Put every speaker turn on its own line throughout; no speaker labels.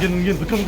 Mungkin, betul.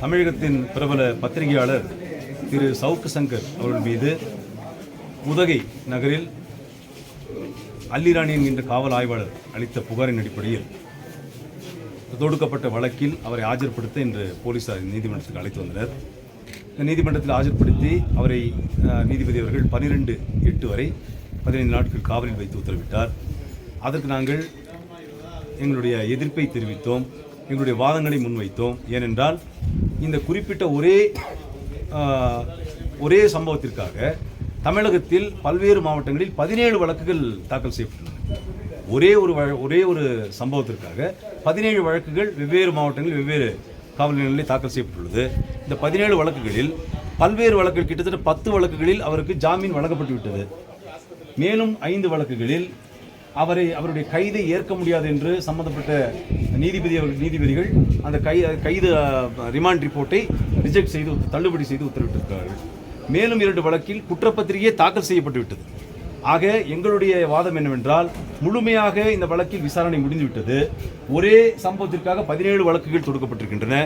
தமிழகத்தின் பிரபல பத்திரிகையாளர் திரு சவுக்கு சங்கர் அவர்கள் மீது உதகை நகரில் அல்லிராணி என்கின்ற காவல் ஆய்வாளர் அளித்த புகாரின் அடிப்படையில் தொடுக்கப்பட்ட வழக்கில் அவரை ஆஜர்படுத்த இன்று போலீசார் நீதிமன்றத்துக்கு அழைத்து வந்தனர். இந்த நீதிமன்றத்தில் ஆஜர்படுத்தி அவரை நீதிபதி அவர்கள் 12/8 வரை 15 நாட்கள் காவலில் வைத்து உத்தரவிட்டார். அதற்கு நாங்கள் எங்களுடைய எதிர்ப்பை தெரிவித்தோம், எங்களுடைய வாதங்களை முன்வைத்தோம். ஏனென்றால் இந்த குறிப்பிட்ட ஒரே சம்பவத்திற்காக தமிழகத்தில் பல்வேறு மாவட்டங்களில் 17 வழக்குகள் தாக்கல் செய்யப்பட்டுள்ளன. ஒரே ஒரு சம்பவத்திற்காக 17 வழக்குகள் வெவ்வேறு மாவட்டங்களில் வெவ்வேறு காவல் நிலையங்களில் தாக்கல் செய்யப்பட்டுள்ளது. இந்த 17 வழக்குகளில் பல்வேறு வழக்குகள் கிட்டத்தட்ட 10 வழக்குகளில் அவருக்கு ஜாமீன் வழங்கப்பட்டு விட்டது. மேலும் 5 வழக்குகளில் அவருடைய கைதை ஏற்க முடியாது என்று சம்பந்தப்பட்ட நீதிபதிகள் அந்த கைது ரிமாண்ட் ரிப்போர்ட்டை ரிஜெக்ட் செய்து தள்ளுபடி செய்து உத்தரவிட்டிருக்கிறார்கள். மேலும் 2 வழக்கில் குற்றப்பத்திரிகை தாக்கல் செய்யப்பட்டு விட்டது. ஆக எங்களுடைய வாதம் என்னவென்றால், முழுமையாக இந்த வழக்கில் விசாரணை முடிந்துவிட்டது. ஒரே சம்பவத்திற்காக 17 வழக்குகள் தொடுக்கப்பட்டிருக்கின்றன.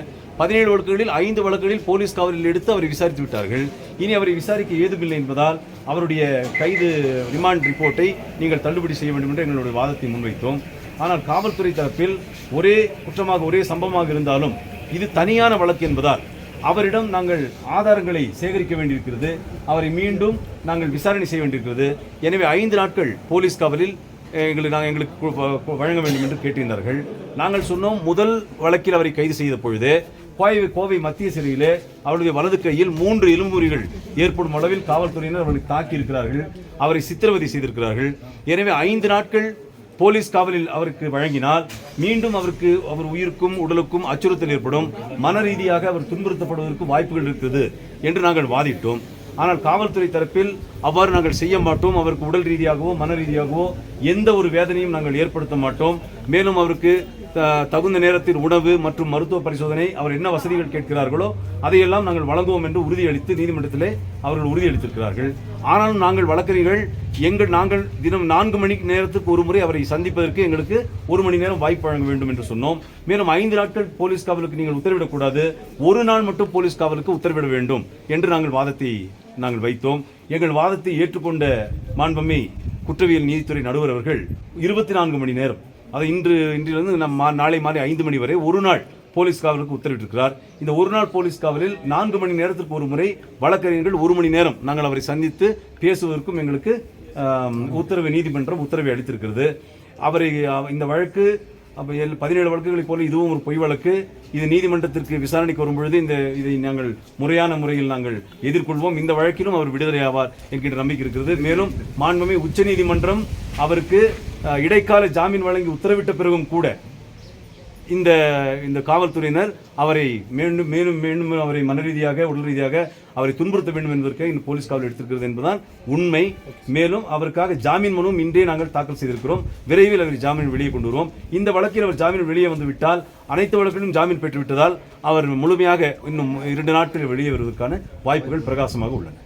17 வழக்குகளில் 5 வழக்குகளில் போலீஸ் காவலில் எடுத்து அவரை விசாரித்து விட்டார்கள். இனி அவரை விசாரிக்க ஏதுமில்லை என்பதால் அவருடைய கைது ரிமாண்ட் ரிப்போர்ட்டை நீங்கள் தள்ளுபடி செய்ய வேண்டும் என்று எங்களுடைய வாதத்தை முன்வைத்தோம். ஆனால் காவல்துறை தரப்பில் ஒரே குற்றமாக ஒரே சம்பவமாக இருந்தாலும் இது தனியான வழக்கு என்பதால் அவரிடம் நாங்கள் ஆதாரங்களை சேகரிக்க வேண்டியிருக்கிறது, அவரை மீண்டும் நாங்கள் விசாரணை செய்ய வேண்டியிருக்கிறது. எனவே 5 நாட்கள் போலீஸ் காவலில் எங்களுக்கு வழங்க வேண்டும் என்று கேட்டிருந்தார்கள். நாங்கள் சொன்னோம், முதல் வழக்கில் அவரை கைது செய்த பொழுது கோவை மத்திய சிறையிலே அவருடைய வலது கையில் 3 எலும்புரிகள் ஏற்படும் அளவில் காவல்துறையினர் அவரை தாக்கி இருக்கிறார்கள், அவரை சித்திரவதை செய்திருக்கிறார்கள். எனவே 5 நாட்கள் போலீஸ் காவலில் அவருக்கு வழங்கினால் மீண்டும் அவர் உயிருக்கும் உடலுக்கும் அச்சுறுத்தல் ஏற்படும், மன ரீதியாக அவர் துன்புறுத்தப்படுவதற்கு வாய்ப்புகள் இருக்கிறது என்று நாங்கள் வாதிட்டோம். ஆனால் காவல்துறை தரப்பில் அவ்வாறு நாங்கள் செய்ய மாட்டோம், அவருக்கு உடல் ரீதியாகவோ மன ரீதியாகவோ எந்த ஒரு வேதனையும் நாங்கள் ஏற்படுத்த மாட்டோம், மேலும் அவருக்கு தகுந்த நேரத்தில் உணவு மற்றும் மருத்துவ பரிசோதனை, அவர் என்ன வசதிகள் கேட்கிறார்களோ அதையெல்லாம் நாங்கள் வழங்குவோம் என்று உறுதியளித்து நீதிமன்றத்திலே அவர்கள் உறுதியளித்திருக்கிறார்கள். ஆனாலும் நாங்கள் வழக்கறிஞர்கள் நாங்கள் தினம் 4 மணி நேரத்துக்கு ஒரு முறை அவரை சந்திப்பதற்கு எங்களுக்கு 1 மணி நேரம் வாய்ப்பு வழங்க வேண்டும் என்று சொன்னோம். மேலும் 5 நாட்கள் போலீஸ் காவலுக்கு நீங்கள் உத்தரவிடக்கூடாது, 1 நாள் மட்டும் போலீஸ் காவலுக்கு உத்தரவிட வேண்டும் என்று நாங்கள் வாதத்தை வைத்தோம். எங்கள் வாதத்தை ஏற்றுக்கொண்ட மாண்புமிகு குற்றவியல் நீதித்துறை நடுவர் அவர்கள் 24 மணி நேரம், அதை இன்றிலிருந்து நாளை மாலை 5 மணி வரை 1 நாள் போலீஸ் காவலுக்கு உத்தரவிட்டிருக்கிறார். இந்த ஒரு நாள் போலீஸ் காவலில் 4 மணி நேரத்திற்கு ஒரு முறை வழக்கறிஞர்கள் 1 மணி நேரம் நாங்கள் அவரை சந்தித்து பேசுவதற்கும் எங்களுக்கு நீதிமன்றம் உத்தரவை அளித்திருக்கிறது. அவரை இந்த வழக்கு 17 வழக்குகளைப் போல இதுவும் ஒரு பொய் வழக்கு. இது நீதிமன்றத்திற்கு விசாரணைக்கு வரும்பொழுது இதை நாங்கள் முறையான முறையில் நாங்கள் எதிர்கொள்வோம். இந்த வழக்கிலும் அவர் விடுதலை ஆவார் என்கின்ற நம்பிக்கை இருக்கிறது. மேலும் மாண்புமிகு உச்சநீதிமன்றம் அவருக்கு இடைக்கால ஜாமீன் வழங்கி உத்தரவிட்ட பிறகும் கூட இந்த காவல்துறையினர் அவரை மேலும் அவரை மன ரீதியாக உடல் ரீதியாக அவரை துன்புறுத்த வேண்டும் என்பதற்கு இந்த போலீஸ் காவல் எடுத்திருக்கிறது என்பதுதான் உண்மை. மேலும் அவருக்காக ஜாமீன் மனுவும் இன்றே நாங்கள் தாக்கல் செய்திருக்கிறோம். விரைவில் அவர் ஜாமீன் வெளியே கொண்டு வருவோம். இந்த வழக்கில் அவர் ஜாமீன் வெளியே வந்து விட்டால் அனைத்து வழக்கிலும் ஜாமீன் பெற்றுவிட்டதால் அவர் முழுமையாக இன்னும் 2 நாட்களில் வெளியே வருவதற்கான வாய்ப்புகள் பிரகாசமாக உள்ளன.